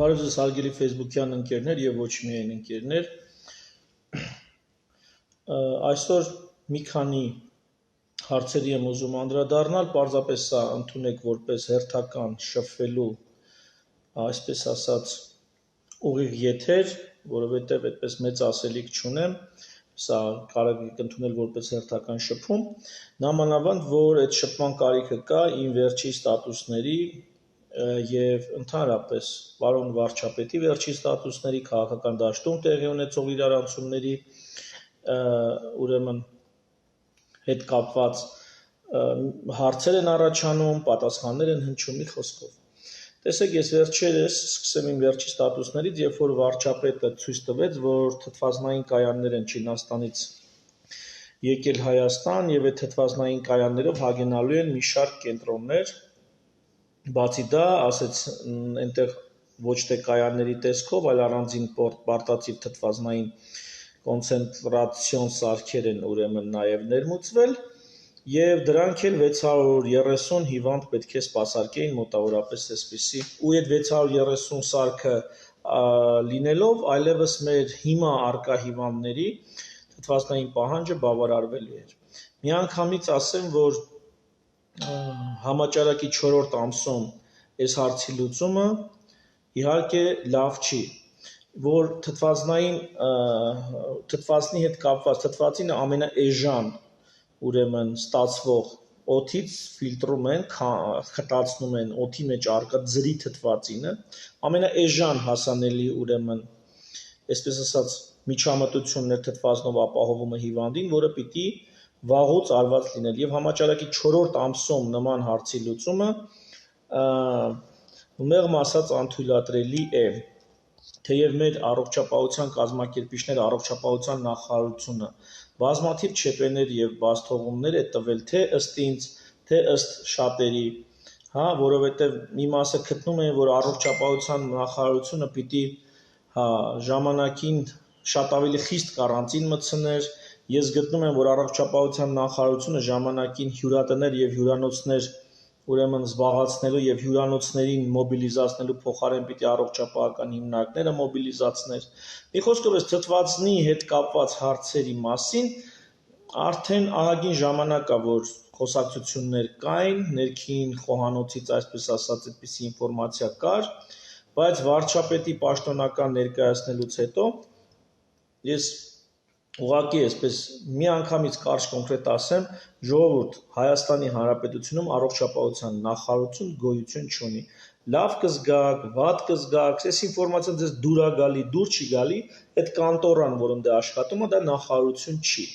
Բարև ձեզ հարգելի Facebook-յան ընկերներ եւ ոչ միայն ընկերներ։ Այսօր մի քանի հարցերի եմ ուզում անդրադառնալ, պարզապես սա ընդունեք որպես հերթական շփվելու, այսպես ասած, ուղիղ եթեր, որովհետեւ այդպես մեծ ասելիք չունեմ, սա կարող եք ընդունել որպես հերթական շփում, նամանավանդ որ այդ շփման կարիքը կա իմ վերջի ստատուսների եւ ընդհանրապես պարոն վարչապետի վերջի ստատուսների քաղաքական դաշտում տեղի ունեցող իրարանցումների ուրեմն հետ կապված հարցեր են առաջանում, պատասխաններ են հնչում մի խոսքով։ Տեսեք, ես վերջերս սկսեմ իմ վերջի ստատուսներից, երբ որ վարչապետը ցույց տվեց, որ թթվածնային կայաններ են Չինաստանից եկել Հայաստան եւ այդ թթվածնային կայաններով հագենալու են մի շարք կենտրոններ, բացի դա, ասեց այնտեղ ոչ թե կայանների տեսքով, այլ առանձին պարտատիվ թթվածնային կոնցենտրացիոն սարքեր են ուրեմն նաև ներմուծվել եւ դրանք էլ 630 հիվանդ պետք է սպասարկեին մոտավորապես այսպիսի ու այդ 630 սարքը լինելով այլևս մեր հիմա արկա հիվանդների թթվածնային պահանջը բավարարվելու էր։ Միանգամից ասեմ, որ համաճարակի 4-րդ ամսում այս հարցի լուծումը իհարկե լավ չի, որ թթվածնի հետ կապված թթվածինը ամենաէժան ուրեմն ստացվող օդից ֆիլտրում են, խտացնում են օդի մեջ արկա ձրի թթվածինը, ամենաէժան հասանելի ուրեմն, այսպես ասած, միջամտություններ թթվածնով ապահովումը հիվանդին, որը պիտի վաղուց արված լինել եւ համաճարակի 4-րդ ամսում նման հարցի լուծումը մեղմ ասած անթույլատրելի է, թեև մեր առողջապահության կազմակերպիչները առողջապահության նախարարությունը բազմաթիվ չեպեներ եւ բացթողումներ է տվել թե ըստ ինձ, թե ըստ շատերի, հա, որովհետեւ մի մասը գտնում են, որ առողջապահության նախարարությունը պիտի ժամանակին շատ ավելի խիստ կարանտին մտցներ, ես գտնում եմ, որ առողջապահության նախարարությունը ժամանակին հյուրատներ եւ հյուրանոցներ ուրեմն զբաղացնելու եւ հյուրանոցներին մոբիլիզացնելու փոխարեն պիտի առողջապահական հիմնարկները մոբիլիզացներ։ Մի խոսքով այս թթվածնի հետ կապված հարցերի մասին արդեն ահագին ժամանակ է, որ խոսակցություններ կային, ներքին խոհանոցից այսպես ասած այդպիսի ինֆորմացիա կար, բայց վարչապետի պաշտոնական ներկայացնելուց հետո ես ուղղակի այսպես մի անգամից կարճ կոնկրետ ասեմ, ժողովուրդ Հայաստանի Հանրապետությունում առողջապահության նախարարություն գոյություն չունի։ Լավ կզգաք, վատ կզգաք, այս ինֆորմացիան ձեզ դուր է գալի, դուր չի գալի, այդ կանտորան, որոնց դե աշխատում է, դա նախարարություն չի։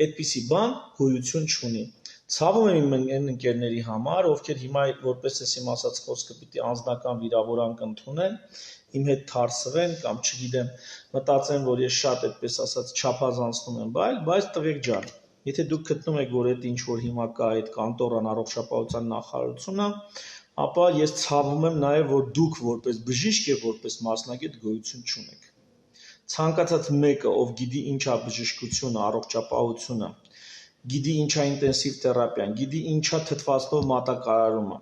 Այդպիսի բան գոյություն չունի։ Ցավում եմ իմ ընկերների համար, ովքեր հիմա որպես ես իմ ասած խոսքը պիտի անձնական վիրավորանք ընդունեն, իմ հետ թարսվեն կամ չգիտեմ, մտածեն, որ ես շատ այդպես ասած չափազանցնում եմ, բայց տվեք ջան, եթե դուք գտնում եք, որ այդ ինչ որ հիմա կա այդ կանտորան առողջապահության նախարարությունը, ապա ես ցավում եմ նաև, որ դուք որպես բժիշկ եւ որպես մասնագետ գոյություն չունեք։ Ցանկացած մեկը, ով գիտի ինչ է բժշկությունը, առողջապահությունը, գիտի ինչ է ինտենսիվ թերապիան, գիտի ինչ է թթվածնով մատակարարումը,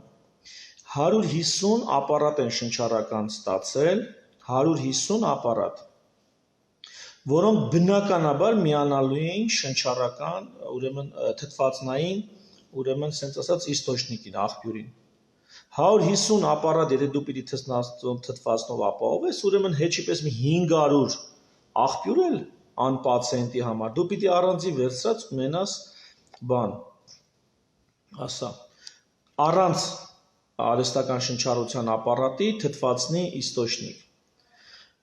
150 ապարատ են շնչառական ստացել, 150 ապարատ, որոնք բնականաբար միանալու էին շնչառական, ուրեմն թթվածնային, ուրեմն ասենց ասած իստոչնիկին, աղբյուրին։ 150 ապարատ, եթե դու պիտի թթվածնով ապահովես, ուրեմն հեչի պես մի 500 աղբյուր էլ ան պացիենտի համար, դու պիտի առանձին վերցրած ունենաս բան, ասա, առանց արհեստական շնչառության ապարատի թթվածնի իստոչնիկ։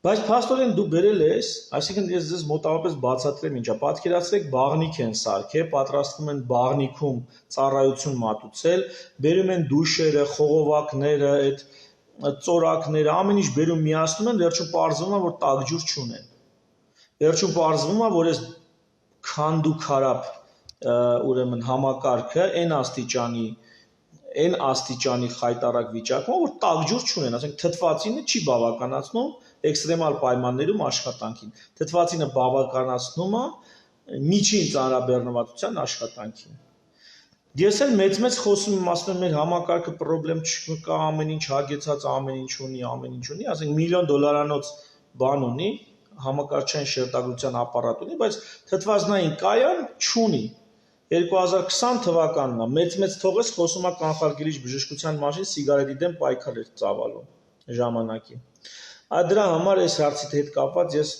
Բայց փաստորեն դու բերել ես, այսինքն ես ձեզ մոտավորապես բացատրեմ ինչա, պատկերացրեք բաղնիք են սարքել, պատրաստվում են բաղնիքում ծառայություն մատուցել, բերում են դուշերը, խողովակները, այդ ծորակները, ամեն ինչ բերում միացնում են, վերջում պարզվում է, որ տաք ջուր չունեն։ Վերջում պարզվում է, որ այս քանդուքարապ ուրեմն համակարգը այն աստիճանի խայտարակ վիճակում, որ տաք ջուր չունեն, ասենք թթվածինը չի բավականացնում էքստրեմալ պայմաններում աշխատանքին։ Թթվածինը բավականացնում է միջին ծանրաբեռնվածության աշխատանքին։ Ես էլ մեծ խոսում եմ, ասում եմ մեր համակարգը պրոբլեմ չկա, ամեն ինչ հագեցած, ամեն ինչ ունի, ասենք $1 միլիոն բան ունի, համակարգչային շերտագրության ապարատ ունի, բայց թթվածնային կայան չունի։ 2020 թվականն է, մեծ թողես խոսում է կանխարգելիչ բժշկության մասին, սիգարետի դեմ պայքար էր ծավալում ժամանակի։ Դրա համար այս հարցի հետ կապված ես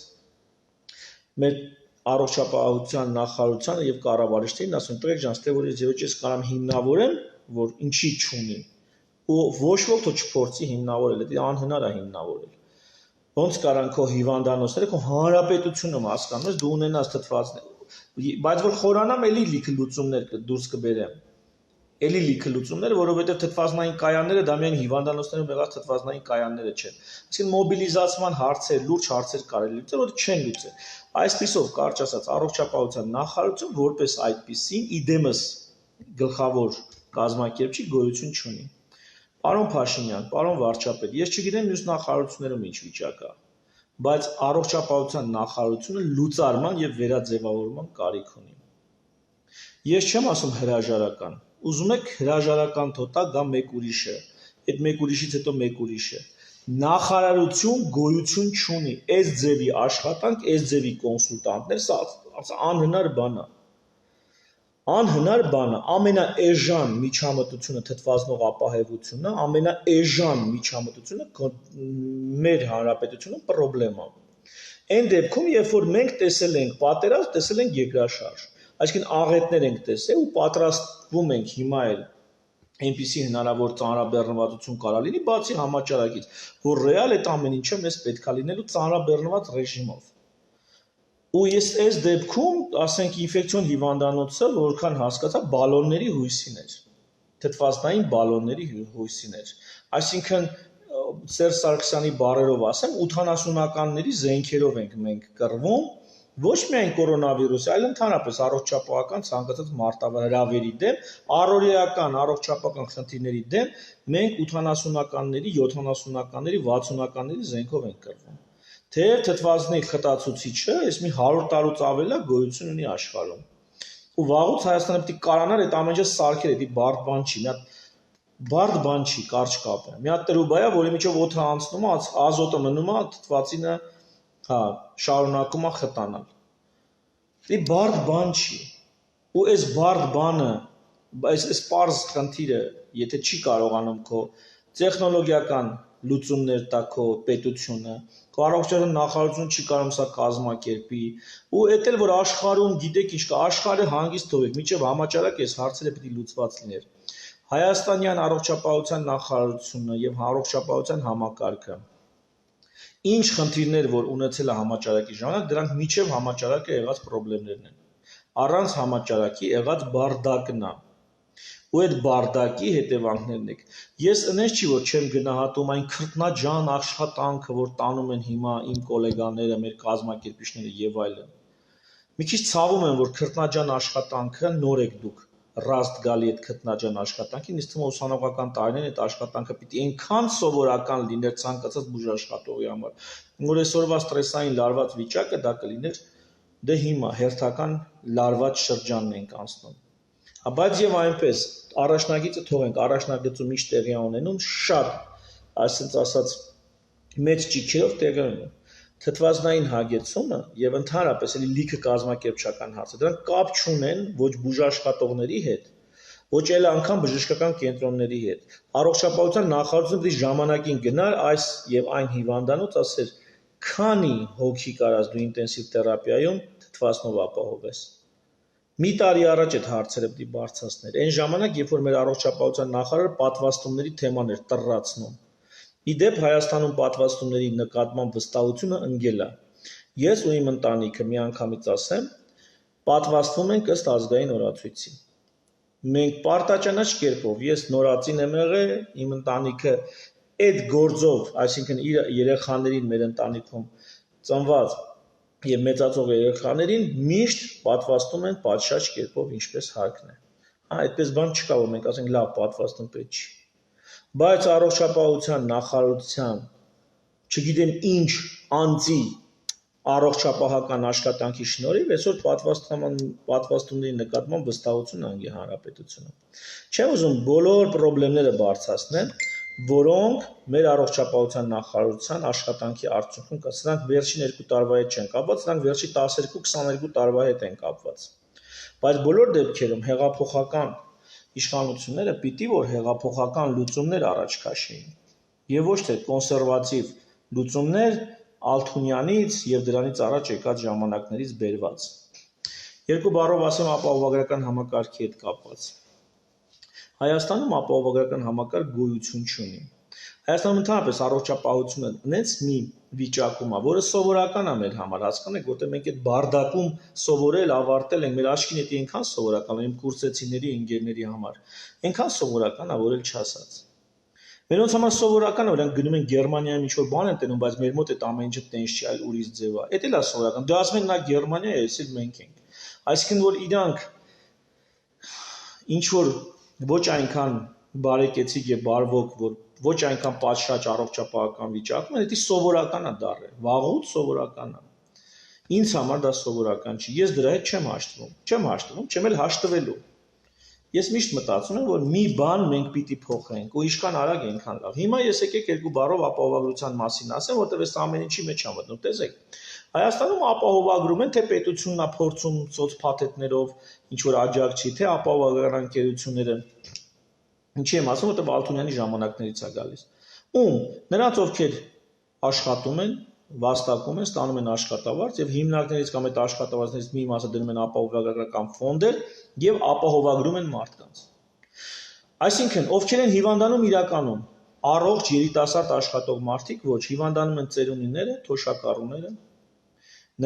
մեր առողջապահության նախարարությանը եւ կառավարիչներին ասում տղեկ ջան, ստե որ ես կարամ հիմնավորեմ, որ ինչի չունի, ու ոչ ոք թող չփորձի հիմնավորել, դա անհնար է հիմնավորել։ Ոնց կարան քո հիվանդանոցները, քո հանրապետությունը հասկանում ես, դու ունենաս թթվածներ, բայց որ խորանամ էլի լիքը լուծումներ դուրս կբերեմ։ Էլի լիքը լուծումներ, որովհետեւ թթվածնային կայանները դա միայն հիվանդանոցներում եղած թթվածնային կայանները չեն։ Այսինքն մոբիլիզացման հարցեր, լուրջ հարցեր կարելի լուծել, որ չեն լուծել։ Այսպիսով, կարճ ասած, առողջապահության նախարարություն որպես այդպիսին իդեմս գլխավոր կազմակերպչի գոյություն չունի։ Պարոն Փաշինյան, պարոն վարչապետ, ես չգիտեմ մյուս նախարարություններում ինչ վիճակ է, բայց առողջապահության նախարարությունը լուծարման եւ վերաձևավորման կարիք ունի։ Ես չեմ ասում հրաժարական։ Ուզում եք հրաժարական թոտա գա մեկ ուրիշը, այդ մեկ ուրիշից հետո մեկ ուրիշը։ Նախարարություն գոյություն չունի, այս ձևի աշխատանք, այս ձևի կոնսուլտանտներ, սա անհնար բան է։ Անհնար բան է, ամենաէժան միջամտությունը թթվածնող ապահովությունը, ամենաէժան միջամտությունը մեր հանրապետությունում պրոբլեմ է։ Այն դեպքում, երբ որ մենք տեսել ենք պատերազմ, տեսել ենք երկրաշարժ, այսինքն աղետներ ենք տեսել ու պատրաստվում ենք հիմա էլ այնպիսի հնարավոր ծանրաբեռնվածություն կարա լինի, բացի համաճարակից, որ ռեալ այդ ամեն ինչը մեզ պետքա լինելու ծանրաբեռնված ռեժիմով։ Ու ես այս դեպքում, ասենք, ինֆեկցիոն հիվանդանոցը, որքան հասկացա, բալոնների հույսին էր, թթվածնային բալոնների հույսին էր։ Այսինքն Սերժ Սարգսյանի բառերով ասեմ, 80-ականների զենքերով ենք մենք կռվում, ոչ միայն կորոնավիրուսի, այլ ընդհանրապես առողջապահական ցանկացած մարտահրավերի դեմ, առօրեական առողջապահական խնդիրների դեմ մենք 80-ականների, 70-ականների, 60-ականների զենքով ենք կռվում։ Թեև թթվածնի խտացուցիչը այս մի 100 տարուց ավել է գոյություն ունի աշխարհում։ Ու վաղուց Հայաստանը պետք է կարողանար այդ ամեն ինչը սարքել, դա բարդ բան չի, մի հատ բարդ բան չի, կարճ կապ է։ Մի հատ տրուբա է, որի միջով օդը անցնում է, ազոտը մնում է, թթվածինը, շարունակում է խտանալ։ Դա բարդ բան չի։ Ու այս բարդ բանը, այս պարզ խնդիրը, եթե չի կարողանում քո տեխնոլոգիական լուծումներ տա քո պետությունը, քո առողջապահության նախարարությունը չի կարող սա կազմակերպի, ու էդ էլ որ աշխարհում գիտեք ինչ կա, աշխարհը հանգիստ թողեք, միջև համաճարակ այս հարցերը պետք է լուծված լիներ։ Հայաստանյան առողջապահության նախարարությունը եւ առողջապահության համակարգը ինչ խնդիրներ որ ունեցել է համաճարակի ժամանակ, դրանք միջև համաճարակը եղած խնդիրներն են։ Առանց համաճարակի եղած բարդակն է։ Ու այդ բարդակի հետևանքներն եք։ Ես այնպես չի որ չեմ գնահատում այն քրտնաջան աշխատանքը, որ տանում են հիմա իմ գոլեգաները, մեր կազմակերպիչները եւ այլն։ Մի քիչ ցավում եմ, որ քրտնաջան աշխատանքը նոր եք դուք ռաստ գալի այդ քրտնաջան աշխատանքին, ինձ թվում է ուսանողական տարիներին այդ աշխատանքը պիտի այնքան սովորական լիներ ցանկացած բուժաշխատողի համար, որ այսօրվա ստրեսային լարված վիճակը դա կլիներ դե հիմա հերթական լարված շրջանն ենք անցնում։ Բայց եւ այնպես առաջնագիծը թողենք, առաջնագծում ինչ տեղի ունենում շատ, այսպես ասած, մեծ ճիքերով տեղի ունենում։ Թթվածնային հագեցումը եւ ընդհանրապես էլի լիքը կազմակերպչական հարցը, դրանք կապ չունեն ոչ բուժաշխատողների հետ, ոչ էլ անգամ բժշկական կենտրոնների հետ։ Առողջապահության նախարարությունը պետք է ժամանակին գնար այս եւ այն հիվանդանոց, ասեր, քանի հոգի կարած դու ինտենսիվ թերապիայում թթվածնով ապահովես։ Մի տարի առաջ այդ հարցերը պետք է բարձրացներ։ Այն ժամանակ, երբ որ մեր առողջապահության նախարարը պատվաստումների թեման էր տրռացնում։ Իդեպ Հայաստանում պատվաստումների նկատմամբ վստահությունը ընկել է։ Ես ու իմ ընտանիքը միանգամից ասեմ, պատվաստվում ենք ըստ ազգային օրացույցի։ Մենք պարտաճանաչ կերպով, ես նորածին եմ եղել, իմ ընտանիքը այդ գործով, այսինքն իր երեխաներին մեր ընտանիքում ծնված եւ մեծացող երեխաներին միշտ պատվաստում են պատշաճ կերպով, ինչպես հարկն է։ Այդպես բան չկա, որ մենք ասենք լավ պատվաստում պետք չի։ Բայց առողջապահության նախարարության չգիտեմ ինչ անձի առողջապահական աշխատանքի շնորհիվ այսօր պատվաստումների նկատմամբ վստահություն անգի հանրապետությունը։ Չեմ ուզում բոլոր խնդիրները բարձրացնել, որոնք մեր առողջապահության նախարարության աշխատանքի արդյունքում կա, սրանք վերջին 2 տարվա հետ չեն կապված, սրանք վերջի 12-22 տարվա հետ են կապված։ Բայց բոլոր դեպքերում հեղափոխական իշխանությունները պիտի որ հեղափոխական լուծումներ առաջ քաշեին եւ ոչ թե կոնսերվատիվ լուծումներ Ալթունյանից եւ դրանից առաջ եկած ժամանակներից բերված։ Երկու բառով ասեմ ապահովագրական համակարգի հետ կապված։ Հայաստանում ապահովագրական համակարգ գոյություն չունի։ Հայաստանում ընդհանրապես առողջապահությունը ունեց մի վիճակում է, որը սովորական է մեր համար, հասկանեք, որտեղ մենք այդ բարդակում սովորել, ավարտել ենք, մեր աչքին էտի այնքան սովորական է, իմ կուրսեցիների, ընկերների համար, այնքան սովորական է, որ էլ չասած։ Մերոնց համար սովորական է, որոնք գնում են Գերմանիայում ինչ-որ բան են տենում, բայց մեր մոտ այդ ամեն ինչը տենց չի, այլ ուրիշ ձև է։ Էդ էլ է սովորական։ Դու ասում ես նա Գերմանիա է, ես էլ մենք ենք։ Այսինքն որ իրանք ինչ որ ոչ այնքան բարեկեցիկ եւ բարվոք, որ ոչ այնքան պատշաճ առողջապահական վիճակում են, դա սովորական է դառել։ Վաղուց սովորական է։ Ինձ համար դա սովորական չի։ Ես դրա հետ չեմ հաշտվում, չեմ էլ հաշտվելու։ Ես միշտ մտածում եմ, որ մի բան մենք պիտի փոխենք, ու ինչքան արագ այնքան լավ։ Հիմա ես եկեք երկու բառով ապահովագրության մասին ասեմ, որտեղ այս ամեն ինչի մեջ եմ մտնում։ Տեսեք, Հայաստանում ապահովագրում են, թե պետությունն է փորձում սոցփաթեթներով ինչ որ աջակցի, թե ապահովագրական ընկերությունները։ Ինչի եմ ասում, որտեղ Ալթունյանի ժամանակներից է գալիս։ Ում նրանց ովքեր աշխատում են, վաստակում են, ստանում են աշխատավարձ եւ հիմնարկներից կամ այդ աշխատավարձներից մի մասը դնում են ապահովագրական ֆոնդեր եւ ապահովագրում են մարդկանց։ Այսինքն, ովքեր են հիվանդանում իրականում, առողջ երիտասարդ աշխատող մարդիկ, ոչ, հիվանդանում են ծերունիները, թոշակառուները,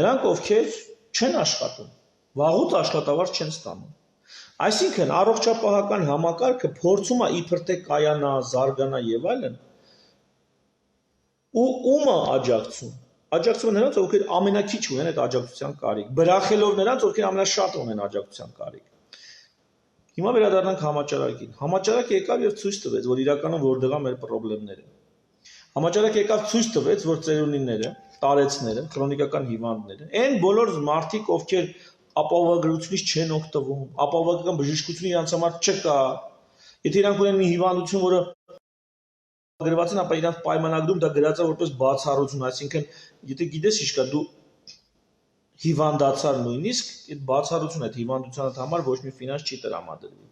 նրանք ովքեր չեն աշխատում, վաղուց աշխատավարձ չեն ստանում։ Այսինքն, առողջապահական համակարգը փորձում է իբր թե կայանա, զարգանա եւ այլն, ու ումը աջակցում։ Աջակցում նրանց, ովքեր ամենակիչ ունեն այդ աջակցության կարիք, բրախելով նրանց, ովքեր ամենաշատ ունեն աջակցության կարիք։ Հիմա վերադառնանք համաճարակին։ Համաճարակը եկավ եւ ցույց տվեց, որ իրականում որտեղ է մեր խնդիրները։ Համաճարակը եկավ ցույց տվեց, որ ծերունիները, տարեցները, քրոնիկական հիվանդները, այն բոլոր մարդիկ, ովքեր ապահովագրությունից չեն օգտվում, ապահովագրական բժշկություն իրանց համար չկա։ Եթե իրանք ունեն մի հիվանդություն, որը գրված են, ապա իրանք պայմանագրում դա գրած է որպես բացառություն, այսինքն, եթե գիտես ինչ կա, դու հիվանդացար նույնիսկ, այդ բացառությունը այդ հիվանդությանդ համար ոչ մի ֆինանս չի տրամադրվի։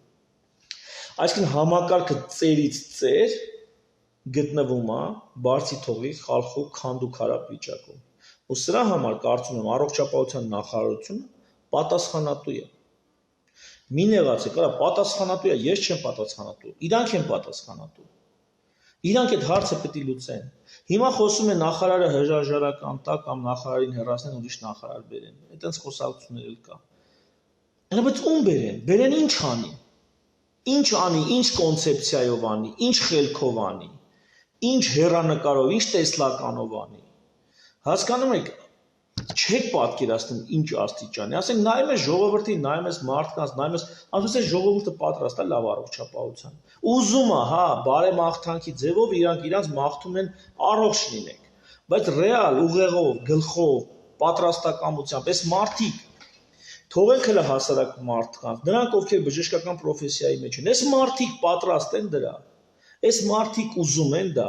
Այսինքն համակարգը ծերից ծեր գտնվում է բարձի թողի խալխու քանդու քարապ վիճակում։ Ու սրա համար կարծում եմ առողջապահության նախարարությունը պատասխանատու է։ Մի նեղացեք, արա պատասխանատու է, ես չեմ պատասխանատու, իրանք են պատասխանատու։ Իրանք այդ հարցը պետք է լուծեն։ Հիմա խոսում է նախարարը հրաժարական տա կամ նախարարին հեռացնեն ուրիշ նախարար բերեն։ Այդտենց խոսակցություններ էլ կա։ Բայց ում բերեն։ Բերեն ինչ անի։ Ինչ անի, ինչ կոնցեպցիայով անի, ինչ խելքով անի, ինչ հեռանկարով, ինչ տեսլականով անի։ Հասկանում եք, չեք պատկերացնում ինչ աստիճանի։ Ասենք նայում ես ժողովրդին, նայում ես մարդկանց, նայում ես, ասես այս ժողովուրդը պատրաստ է լավ առողջապահության։ Ուզում է, հա, բարեմաղթանքի ձևով իրանք մաղթում են առողջ լինենք, բայց ռեալ ուղեղով, գլխով, պատրաստակամությամբ այս մարդիկ թողենք հələ հասարակ մարդկանց, նրանք ովքեր բժշկական պրոֆեսիայի մեջ են, այս մարդիկ պատրաստ են դրա, այս մարդիկ ուզում են դա։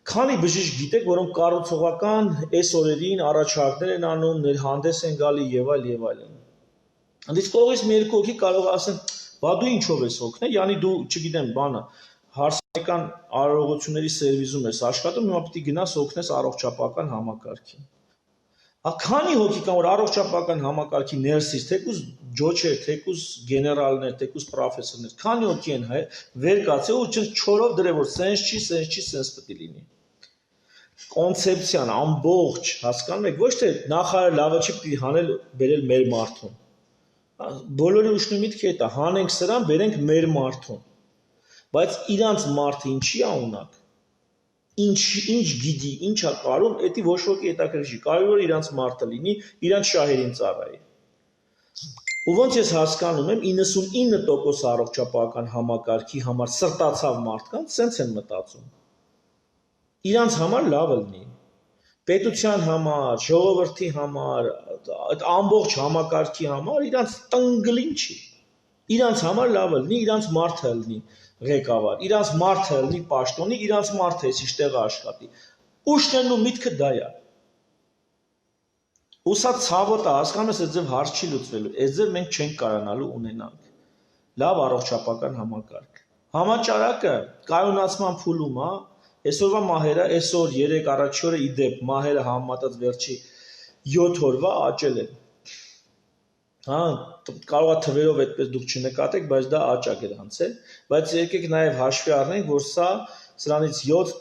Քանի բժիշկ գիտեք, որոնք կառուցողական այս օրերին առաջարկներ են անում, ներհանդես են գալի եւ այլ եւ այլն։ Անդից կողից մի երկու հոգի կարող ասեն, բա դու ինչով ես օգնել, յանի դու, չգիտեմ, բանը, հարսանեկան արարողությունների սերվիզում ես աշխատում, հիմա պիտի գնաս օգնես առողջապահական համակարգին։ Քանի հոգի կան, որ առողջապահական համակարգի ներսից, թեկուզ ջոչեր, թեկուզ գեներալներ, թեկուզ պրոֆեսորներ, քանի հոգի են վեր կացել ու չորով դրել, որ սենց չի, սենց պետք է լինի։ Կոնցեպցիան ամբողջ, հասկանում եք, ոչ թե նախարարը լավը չի պիտի հանել, բերել մեր մարդուն։ Բոլորի ուշնու միտքը դա, հանենք սրան, բերենք մեր մարդուն։ Բայց իրանց մարդը ինչի է ունակ։ Ինչ գիտի, ինչ է կարում, դա ոչ ոքի հետաքրքիր չի։ Կարևոր է իրանց մարդը լինի, իրանց շահերին ծառայի։ Ու ոնց ես հասկանում եմ, 99% առողջապահական համակարգի համար սրտացավ մարդկանց սենց են մտածում։ Իրանց համար լավը լինի։ պետության համար, ժողովրդի համար, այդ ամբողջ համակարգի համար իրանց տնգլին չի։ Իրանց համար լավ է լինի, իրանց մարդը լինի ղեկավար, իրանց մարդը լինի պաշտոնի, իրանց մարդը էս իշտեղը աշխատի։ Ուշնն ու միտքը դա է։ Ու սա ցավոտ է, հասկանում ես, այդ ձև հարց չի լուծվելու, այս ձև մենք չենք կարողանալու ունենանք լավ առողջապահական համակարգ։ Համաճարակը կայունացման փուլում է, այսօրվա մահերը, այսօր 3 առաջի օրը իդեպ մահերը համեմատած վերջի 7 օրվա աճել են։ Հա, կարող է թվերով այդպես դուք չնկատեք, բայց դա աճ է գրանցել, բայց եկեք նաև հաշվի առնենք, որ սա սրանից 7,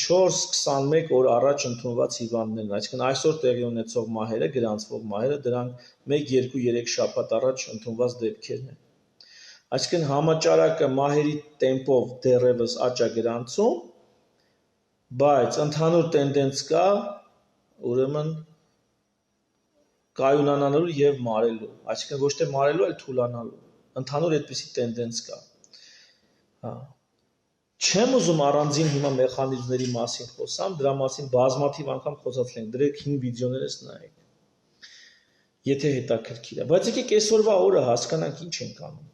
14, 21 օր առաջ ընդունված հիվանդներն, այսինքն այսօր տեղի ունեցող մահերը, գրանցվող մահերը, դրանք 1, 2, 3 շաբաթ առաջ ընդունված դեպքերն են։ Այսինքն համաճարակը մահերի տեմպով դեռևս աճ է գրանցում, բայց ընդհանուր տենդենց կա, ուրեմն կայունանալու եւ մարելու, այսինքն ոչ թե մարելու, այլ թուլանալու։ Ընդհանուր այդպիսի տենդենց կա։ Հա։ Չեմ ուզում առանձին հիմա մեխանիզմների մասին խոսամ, դրա մասին բազմաթիվ անգամ խոսացել ենք, դրեք 5 վիդեոներս նայեք։ Եթե հետաքրքիր է, բայց եկեք այսօրվա օրը հասկանանք ինչ ենք անում։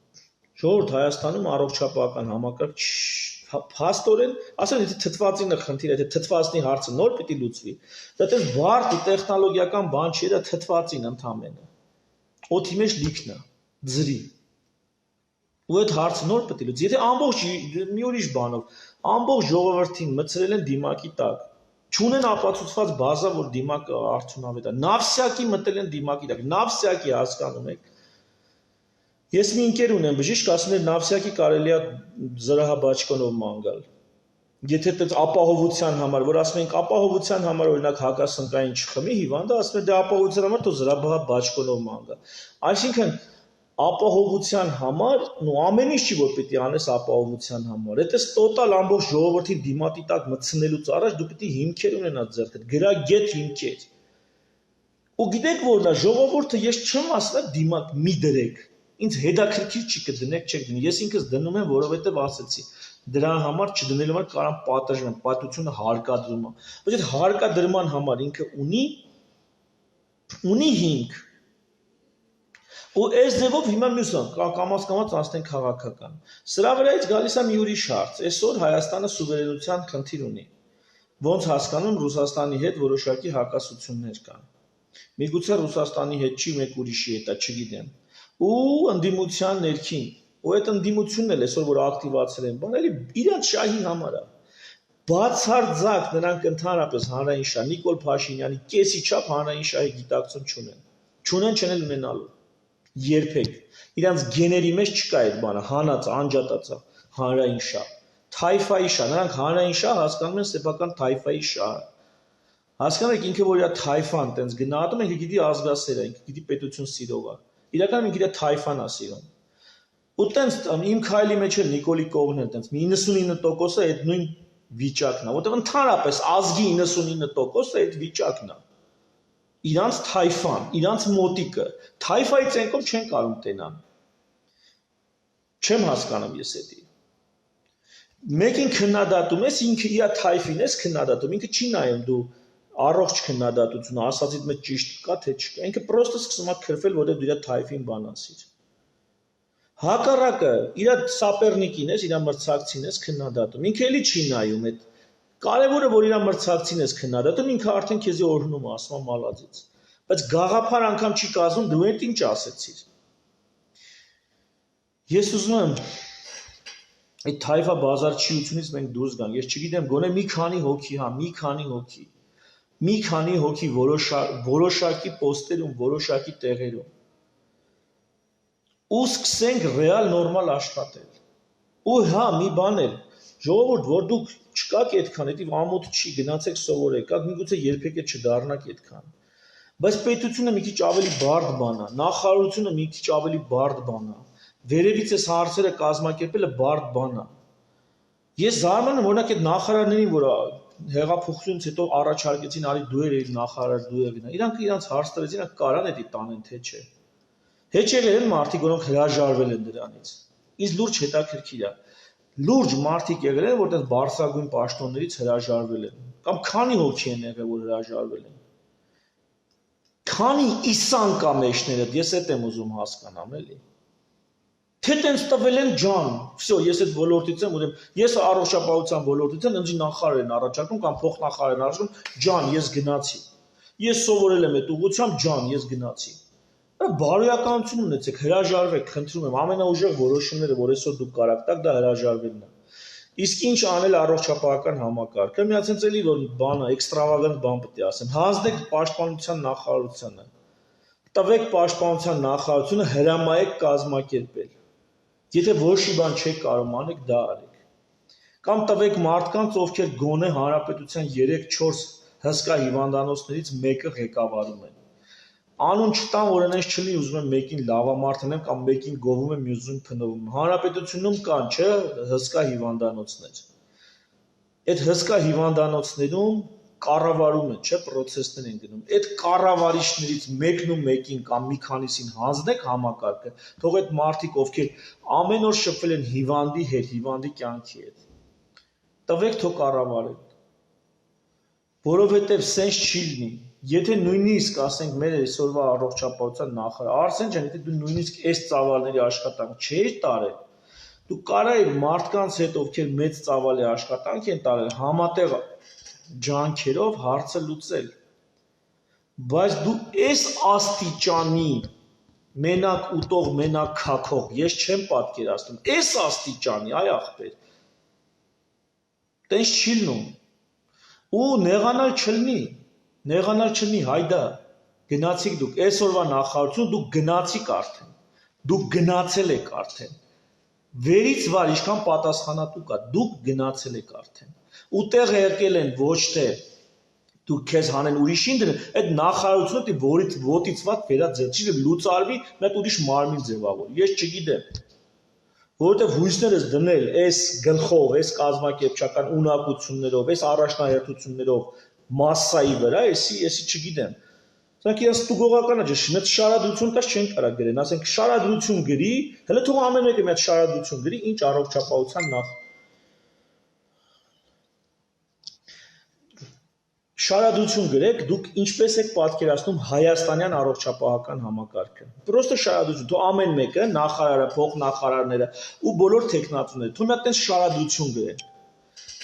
Ժողովուրդ, Հայաստանում առողջապահական համակարգ փաստորեն, ասեն, եթե թթվածինը խնդիր է, եթե թթվածնի հարցը նոր պիտի լուծվի, դա դեռ բարդ ու տեխնոլոգիական բան չի, դա թթվածին ընդամենը։ Օդի մեջ լիքն է, ձրի։ Ու այդ հարցը նոր պետք է լուծի։ Եթե ամբողջ մի ուրիշ բանով ամբողջ ժողովրդին մցրել են դիմակի տակ, չունեն ապացուցված բազա, որ դիմակը արդյունավետ է։ Նավսյակի մտել են դիմակի տակ, նավսյակի հասկանում եք։ Ես մի ընկեր ունեմ բժիշկ, ասում էր նավսյակի կարելի է զրահաբաճկոնով ման գալ։ Եթե դա ապահովության համար, որ ասում ենք ապահովության համար օրինակ հակասնկային չխմի հիվանդը, ասում է դա ապահովության համար թող զրահաբաճկոնով ման գա։ Այսինքն ապահովության համար, ու ամեն ինչ չի որ պիտի անես ապահովության համար։ Այդպես տոտալ ամբողջ ժողովրդի դիմատի տակ մտցնելուց առաջ դու պիտի հիմքեր ունենաս ձեռքդ, գրագետ հիմքեր։ Ու գիտեք որ նա ժողովուրդը ես չեմ ասում դիմակ մի դրեք։ Ինձ հետաքրքիր չի կդնեք, չեք դնի։ Ես ինքս դնում եմ, որովհետև ասեցի։ Դրա համար չդնելու համար կարամ պատժեմ, պատությունը հարկադրում է։ Բայց այդ հարկադրման համար ինքը ունի հիմք։ Ու այս ձևով հիմա մյուսը կամաց անցնենք քաղաքական։ Սրա վրայից գալիս է մի ուրիշ հարց։ Այսօր Հայաստանը սուվերենության խնդիր ունի։ Ոնց հասկանում Ռուսաստանի հետ որոշակի հակասություններ կան։ Միգուցե Ռուսաստանի հետ չի, մեկ ուրիշի հետ է, չգիտեմ։ Ու ընդդիմության ներքին, ու այդ ընդդիմությունն էլ այսօր որ ակտիվացել են, բան էլի իրանց շահի համար է։ Բացարձակ նրանք ընդհանրապես հանրային շահ Նիկոլ Փաշինյանի կեսի չափ հանրային շահի գիտակցություն չունեն։ Չունեն, չեն էլ ունենալու։ Երբեք։ Իրանց գեների մեջ չկա այդ բանը, հանած, անջատածա, հանրային շահ։ Թայֆայի շահ, նրանք հանրային շահ հասկանում են սեփական թայֆայի շահը։ Հասկանում եք ինքը որ իր թայֆան տենց գնահատում են, ինքը գիտի ազգասեր է, ինքը գիտի պետություն սիրող է։ Իրականում ինքը իր թայֆան է սիրում։ Ու տենց իմ քայլի մեջ էլ Նիկոլի կողմն է տենց 99%-ը այդ նույն վիճակն է, որտեղ ընդհանրապես ազգի 99%-ը այդ վիճակն է։ Իրանց թայֆան, իրանց մոտիկը, թայֆայի ցենկով չեն կարող տենան։ Չեմ հասկանում ես էդի։ Մեկին քննադատում ես, ինքը իր թայֆին ես քննադատում, ինքը չի նայում դու առողջ քննադատությունը, ասածից մեջ ճիշտ կա թե չկա։ Ինքը պրոստը սկսում է քրֆել, որտեղ դու իր թայֆին բան ասիր։ Հակառակը, իր սապերնիկին ես, իր մրցակցին ես քննադատում։ Ինքը էլի չի նայում այդ կարևորը որ իր մրցակցին ես քննադատում, ինքը արդեն քեզի օրհնում է, ասում է մալածից։ Բայց գաղափար անգամ չի կազմում դու այդ ինչ ասեցիր։ Ես ուզում եմ այդ թայֆա բազարչիությունից մենք դուրս գանք։ Ես չգիտեմ, գոնե մի քանի հոգի, հա, մի քանի հոգի որոշակի պոստերում, որոշակի տեղերում։ Ու սկսենք ռեալ նորմալ աշխատել։ Ու հա, մի բան էլ, ժողովուրդ, որ դուք չկաք այդքան, դա ամոթ չի, գնացեք սովորեք, միգուցե երբեք չդառնաք այդքան։ Բայց պետությունը մի քիչ ավելի բարդ բան է, նախարարությունը մի քիչ ավելի բարդ բան է։ Վերևից այս հարցերը կազմակերպելը բարդ բան է։ Ես զարմանում եմ, օրինակ այդ նախարարներին, որ հեղափոխությունից հետո առաջարկեցին, արի դու ես նախարար, դու ես գնա։ Իրանք իրանց հարց տվեցին, իրանք կարան էդի տանեն, թե չէ։ Հեչել են մարդիկ, որոնք հրաժարվել են դրանից։ Իսկ լուրջ հետաքրքիր է։ Լուրջ մարդիկ եղել են, որտեղ բարձրագույն պաշտոններից հրաժարվել են։ Կամ քանի հոգի են եղել, որ հրաժարվել են։ Քանի իսան կա մեջները, ես այդ եմ ուզում հասկանամ, էլի։ Թե տենց տվել են ջան, всё, ես այդ ոլորտից եմ, ուրեմն ես առողջապահության ոլորտից եմ, ինձ նախարար են առաջարկում կամ փոխնախարար են առաջարկում, ջան, ես գնացի։ Ես սովորել եմ այդ ուղղությամբ, ջան, ես գնացի։ Բարոյականություն ունեցեք, հրաժարվեք, խնդրում եմ, ամենաուժեղ որոշումները, որ այսօր դուք կարաք տաք, դա հրաժարվելն է։ Իսկ ինչ անել առողջապահական համակարգը, միացած էլի որ բանը էքստրավագանտ բան պետք է ասեմ, հանձնեք պաշտպանության նախարարությանը։ Տվեք պաշտպանության նախարարությունը հրամայեք կազմակերպել։ Եթե ոչ մի բան չեք կարող անեք, դա արեք։ Կամ տվեք մարդկանց, ովքեր գոնե հանրապետության 3-4 հսկա հիվանդանոցներից մեկը ղեկավարում են։ Անուն չտամ, որ այնպես չլինի, ուզում եմ մեկին լավամարդ անեմ կամ մեկին գովում եմ, մյուսին փնովում։ Հանրապետությունում կան, չէ, հսկա հիվանդանոցներ։ Այդ հսկա հիվանդանոցներում կառավարում են, չէ, process-ներ են գնում։ Այդ կառավարիչներից մեկն ու մեկին կամ մի քանիսին հանձնեք համակարգը, թող այդ մարդիկ, ովքեր ամեն օր շփվել են հիվանդի հետ, հիվանդի կյանքի հետ, տվեք թող կառավարեն։ Որովհետև սենց չի լինի։ Եթե նույնիսկ ասենք մեր այսօրվա առողջապահության նախարար Արսեն ջան, եթե դու նույնիսկ այս ծավալների աշխատանք չէիր տարել, դու կարայիր մարդկանց հետ, ովքեր մեծ ծավալի աշխատանք են տարել, համատեղ ջանքերով հարցը լուծել։ Բայց դու այս աստիճանի մենակ ուտող, մենակ քաքող, ես չեմ պատկերացնում, այս աստիճանի, այ ախպեր, տենց չի լինում։ Ու նեղանալ չլինի, հայդա, գնացիք դուք, այսօրվա նախարարություն դուք գնացիք արդեն, դուք գնացել եք արդեն, վերից վար ինչքան պատասխանատու կա, դուք գնացել եք արդեն, ու տեղ եկել են ոչ թե դուք քեզ հանեն ուրիշին դրեն, այդ նախարարությունը դի որից ոտից վատ վերաձև, չի լուծարվի, մեկ ուրիշ մարմին ձևավոր, ես չգիտեմ, որովհետև հույսներս դնել այս գլխով, այս կազմակերպչական ունակություններով, այս առաջնահերթություններով մասսայի վրա, էսի չգիտեմ։ Սրանք իրաց ստուգողականը չէ, մեծ շարադրություն տաս չեն կարող գրեն, ասենք շարադրություն գրի, հələ թող ամեն մեկը մեծ շարադրություն գրի, ինչ առողջապահության շարադրություն գրեք, դուք ինչպես եք պատկերացնում հայաստանյան առողջապահական համակարգը։ Պրոստը շարադրություն, թող ամեն մեկը, նախարարը, փոխնախարարները ու բոլոր տեխնատուները, թող մի հատ այնպես շարադրություն գրեն։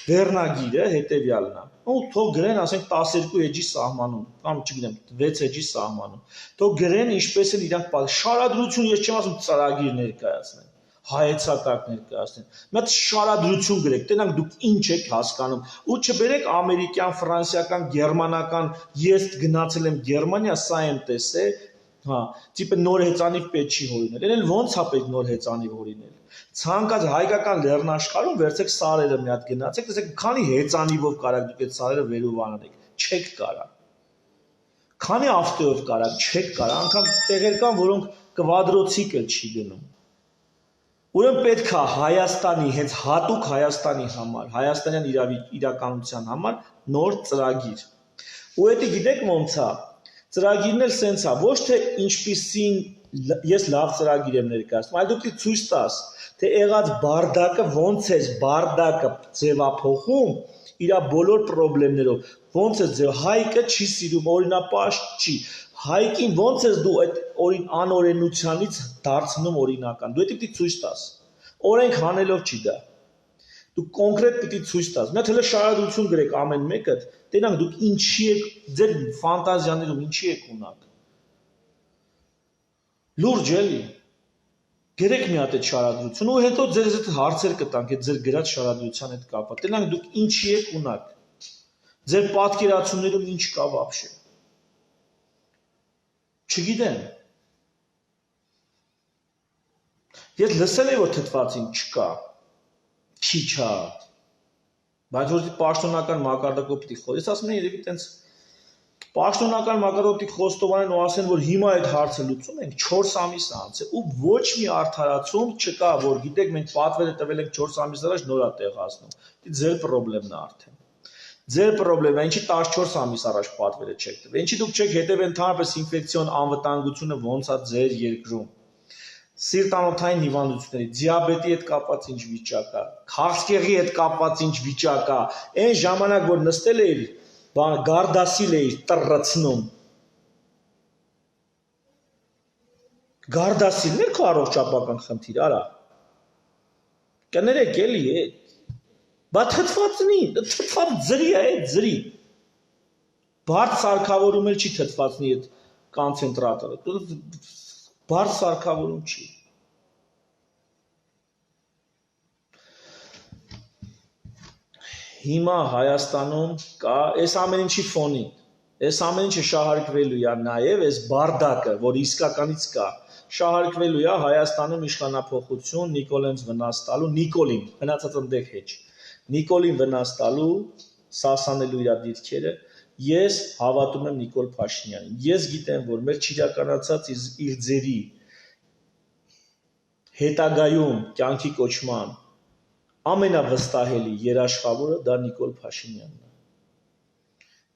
Վերնագիրը հետևյալն է։ Ու թող գրեն, ասենք 12 էջի սահմանում, կամ չգիտեմ, 6 էջի սահմանում։ Թող գրեն ինչպես են իրանք շարադրություն, ես չեմ ասում ծրագիր ներկայացնեն, հայեցակարգ ներկայացնեն։ Մի հատ շարադրություն գրեք, տենանք դուք ինչ եք հասկանում, ու չբերեք ամերիկյան, ֆրանսիական, գերմանական, ես գնացել եմ Գերմանիա, սա եմ տեսել, հա, տիպը նոր հեծանիվ պետք չի հորինել։ Էն էլ ո՞նց է պետք նոր հեծանիվ հորինել։ Ցանկած հայկական լեռնաշխարհում վերցեք սարերը մի հատ գնացեք, տեսեք քանի հեծանիվով կարաք դուք այդ սարերը վերուվանանեք, չեք կարա։ Քանի ավտոյով կարաք, չեք կարա, անգամ տեղեր կան, որոնք կվադրոցիկլ չի գնում։ Ուրեմն պետք է Հայաստանի, հենց հատուկ Հայաստանի համար, հայաստանյան իրականության համար նոր ծրագիր։ Ու դա գիտեք ոնց է։ Ծրագիրն էլ սենց է, ոչ թե ինչպիսին ես լավ ծրագիր եմ ներկայացնում, այլ դուք ցույց տաս, թե եղած բարդակը ոնց է բարդակը ձևափոխում իր բոլոր խնդիրներով, ոնց է ձև հայկը չի սիրում, օրինապաշտ չի, հայկին ոնց ես դու այդ անօրենությանից դարձնում օրինական, դու դա ցույց տաս, օրենք հանելով չի դա, դու կոնկրետ պիտի ցույց տաս, մի հատ հələ շարադրություն գրեք ամեն մեկը, տենանք դուք ինչի եք, ձեր ֆանտազիաներում ինչի եք ունակ, լուրջ էլի, գրեք մի հատ այդ շարադրություն ու հետո ձեզ այդ հարցեր կտանք այդ ձեր գրած շարադրության հետ կապված, տենանք դուք ինչի եք ունակ, ձեր պատկերացումներում ինչ կա вообще, չգիտեմ, ես լսել եմ որ թթվածին չկա, չի չա, բայց որ պաշտոնական մակարդակով պիտի խոսի, ես ասում եմ երևի տենց պաշտոնական մակարդակով պիտի խոստովանեն ու ասեն որ հիմա այդ հարցը լուծում ենք 4 ամիս անց է ու ոչ մի արդարացում չկա որ գիտեք մենք պատվերը տվել ենք 4 ամիս առաջ նորա տեղացնում, դա ձեր խնդիրն է արդեն, ձեր խնդիրն է, ինչի 14 ամիս առաջ պատվերը չեք տվել, ինչի դուք չեք հետևել ընդհանրապես ինֆեկցիոն անվտանգությունը ոնց է ձեր երկրում, Սիրտանոթային հիվանդությունների, դիաբետի հետ կապված ինչ վիճակ է, քաղցկեղի հետ կապված ինչ վիճակ է, այն ժամանակ որ նստել էիր, գարդասիլ էիր տրռցնում։ Գարդասիլն է քո առողջապահական խնդիր, արա։ Կներեք էլի, բա թթվածնի, թթված ձրի է, ձրի։ Բարդ սարքավորում էլ չի թթվածնի այդ կոնցենտրատորը, բարդ սարքավորում չի։ Հիմա Հայաստանում կա այս ամեն ինչի ֆոնին, այս ամեն ինչը շահարկվելու է նաև այս բարդակը, որ իսկականից կա, շահարկվելու է Հայաստանում իշխանափոխություն Նիկոլենց վնաս տալու, Նիկոլին, հնացած ընդեք հեչ, Նիկոլին վնաս տալու, սասանելու իր դիրքերը, ես հավատում եմ Նիկոլ Փաշինյանին, ես գիտեմ, որ մեր չիրականացած իր ձերի հետագայում կյանքի կոչման ամենավստահելի երաշխավորը դա Նիկոլ Փաշինյանն է։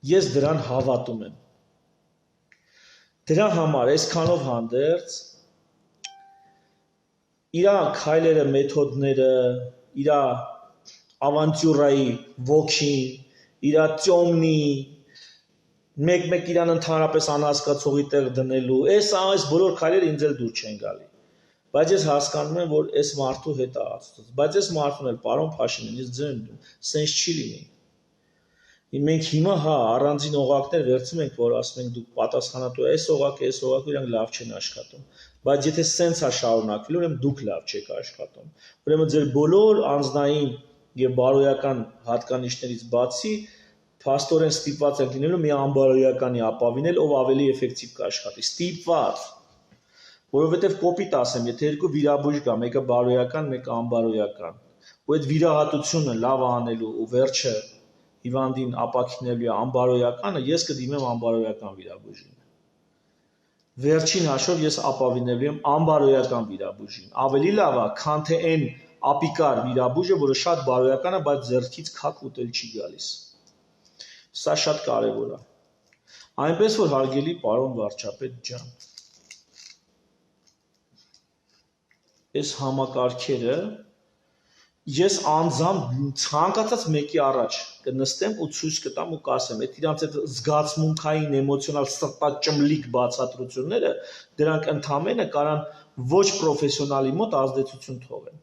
Ես դրան հավատում եմ։ Դրա համար այսքանով հանդերձ իր քայլերը, մեթոդները, իր ավանտյուրայի ոգին, իր ծյոմնի, մեկ-մեկ իրան ընդհանրապես անհասկացողի տեղ դնելու, այս բոլոր քայլերը ինձ էլ դուր չեն գալի։ Բայց ես հասկանում եմ, որ այս մարդու հետ է Աստծո։ Բայց այս մարդուն էլ պարոն Փաշինյան, ես ձեն սենց չի լինի։ Մենք հիմա առանձին օղակներ վերցնում ենք, որ ասում ենք դուք պատասխանատու այս օղակը, իրանք լավ չեն աշխատում։ Բայց եթե սենց է շարունակվելու, ուրեմն դուք լավ չեք աշխատում։ Ուրեմն ձեր բոլոր անձնային եւ բարոյական հատկանիշներից բացի փաստորեն ստիպված եք լինելու մի անբարոյականի ապավինել, ով ավելի էֆեկտիվ կաշխատի։ Ստիպված։ Որովհետև կոպիտ ասեմ, եթե երկու վիրաբույժ կա, մեկը բարոյական, մեկը անբարոյական, ու այդ վիրահատությունը լավ անելու ու վերջը հիվանդին ապաքինելու է անբարոյականը, ես կդիմեմ անբարոյական վիրաբույժին։ Վերջին հաշվով ես ապավինելու եմ անբարոյական վիրաբույժին։ Ավելի լավ է, քան թե այն ապիկար վիրաբույժը, որը շատ բարոյական է, բայց ձեռքից քաք ուտել չի գալիս։ Սա շատ կարևոր է։ Այնպես որ հարգելի պարոն վարչապետ ջան, այս համակարգերը ես անձամբ ցանկացած մեկի առաջ կնստեմ ու ցույց կտամ ու կասեմ, այդ իրանց այդ զգացմունքային, էմոցիոնալ սրտաճմլիկ բացատրությունները դրանք ընդամենը կարան ոչ պրոֆեսիոնալի մոտ ազդեցություն թողեն։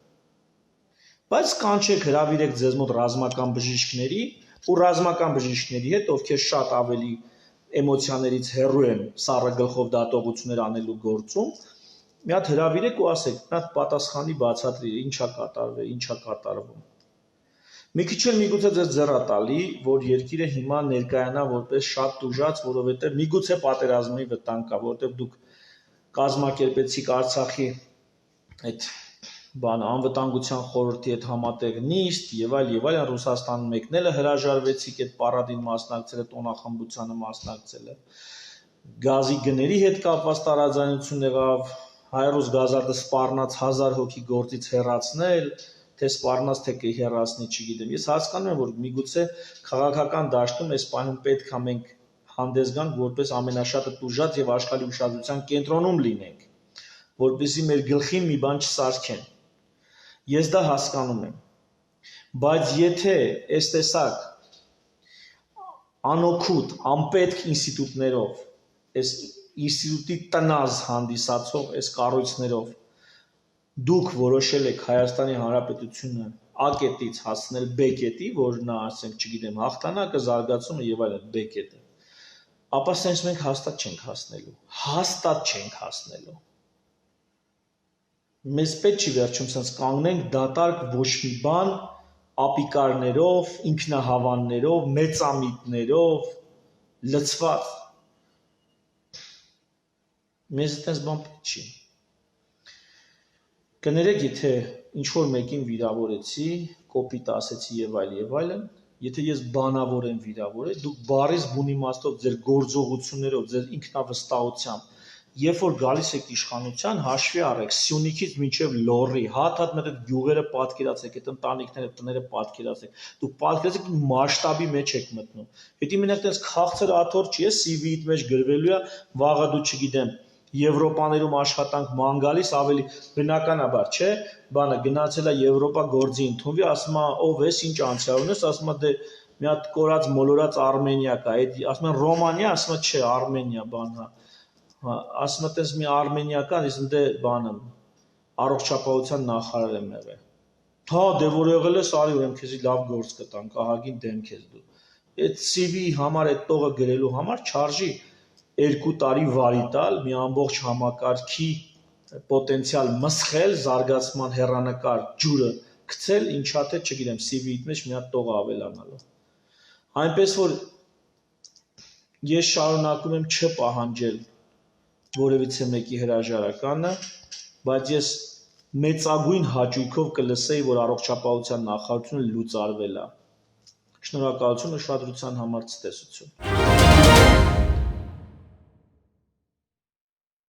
Բայց կանչեք հրավիրեք ձեզ մոտ ռազմական բժիշկների ու ռազմական բժիշկների հետ, ովքեր շատ ավելի էմոցիաներից հեռու են սառը գլխով դատողություններ անելու գործում, մի հատ հրավիրեք ու ասեք, մի հատ պատասխանի բացատրի, ինչա կատարվել, ինչա կատարվում։ Մի քիչ էլ միգուցե ձեզ ձեռատալի, որ երկիրը հիմա ներկայանա որպես շատ տուժած, որովհետև միգուցե պատերազմի վտանգ կա, որովհետև դուք կազմակերպեցիք Արցախի այդ անվտանգության խորհրդի հետ համատեղ նիստ եւ այլ Ռուսաստան մեկնելը հրաժարվեցիք այդ պարադին մասնակցելը, տոնախմբությանը մասնակցելը։ Գազի գների հետ կապված տարաձայնություն եղավ, հայրուս գազարդը սպառնաց 1000 հոգի գործից հեռացնել, թե սպառնաց թե կհեռացնի, չգիտեմ։ Ես հասկանում եմ, որ միգուցե քաղաքական դաշտում այս պահին պետք է մենք հանդես գանք որպես ամենաշատը տուժած եւ աշխարհի ուշադրության կենտրոնում լինենք, որպեսզի մեր գլխին մի բան չսարքեն։ Ես դա հասկանում եմ։ Բայց եթե այս տեսակ անօգուտ, անպետք ինստիտուտներով, այս ինստիտուտի տնազ հանդիսացող այս կառույցներով դուք որոշել եք Հայաստանի Հանրապետությունը A կետից հասցնել B կետի, որ նա, ասենք, չգիտեմ, հաղթանակը, զարգացումը եւ այլն B կետը, ապա sense մենք հաստատ չենք հասնելու։ Հաստատ չենք հասնելու։ Մեզ պետք չի վերջում sense կանգնենք դատարկ ոչ մի բան ապիկարներով, ինքնահավաններով, մեծամիտներով լցված։ Մեզ այդպես բան պետք չի։ Կներեք, եթե ինչ-որ մեկին վիրավորեցի, կոպիտ ասեցի եւ այլն, եթե ես բանավոր եմ վիրավորել, դուք բարիս բուն իմաստով ձեր գործողություններով, ձեր ինքնավստահությամբ, երբ որ գալիս եք իշխանության, հաշվի առեք Սյունիքից մինչև Լոռի, հատ մեր այդ գյուղերը պատկերացրեք, այդ ընտանիքները, տները պատկերացրեք, դուք պատկերացրեք մասշտաբի մեջ եք մտնում։ Հետի մենակ այդպես քաղցր աթոռ չի, CV-իդ մեջ գրվելու է, վաղը դու չգիտեմ, Եվրոպաներում աշխատանք ման գալիս ավելի բնականաբար, չէ, բանը գնացել է Եվրոպա գործի ընդունվի, ասում է ով ես, ինչ անցյալ ունես, ասում է դե մի հատ կորած մոլորած Արմենիա կա, այդ ասում են Ռոմանիա, ասում է չէ, Արմենիա բան հա։ Հա, ասում է տես մի Արմենիա կա, իսկ դե բանը առողջապահության նախարար եմ եղել։ Հա, դե որ եղել ես, արի ուրեմն քեզի լավ գործ կտանք, ահագին դեմք ես դու։ Այդ CV-ի համար այդ տողը գրելու համար չարժի 2 տարի վարի տալ մի ամբողջ համակարգի պոտենցիալ մսխել, զարգացման հեռանկար ջուրը գցել, ինչա թե, չգիտեմ, CV-իդ մեջ մի հատ տող ավելանալու։ Այնպես որ ես շարունակում եմ չպահանջել որևիցե մեկի հրաժարականը, բայց ես մեծագույն հաճույքով կլսեի, որ առողջապահության նախարարությունը լուծարվել է։ Շնորհակալություն ուշադրության համար, ցտեսություն։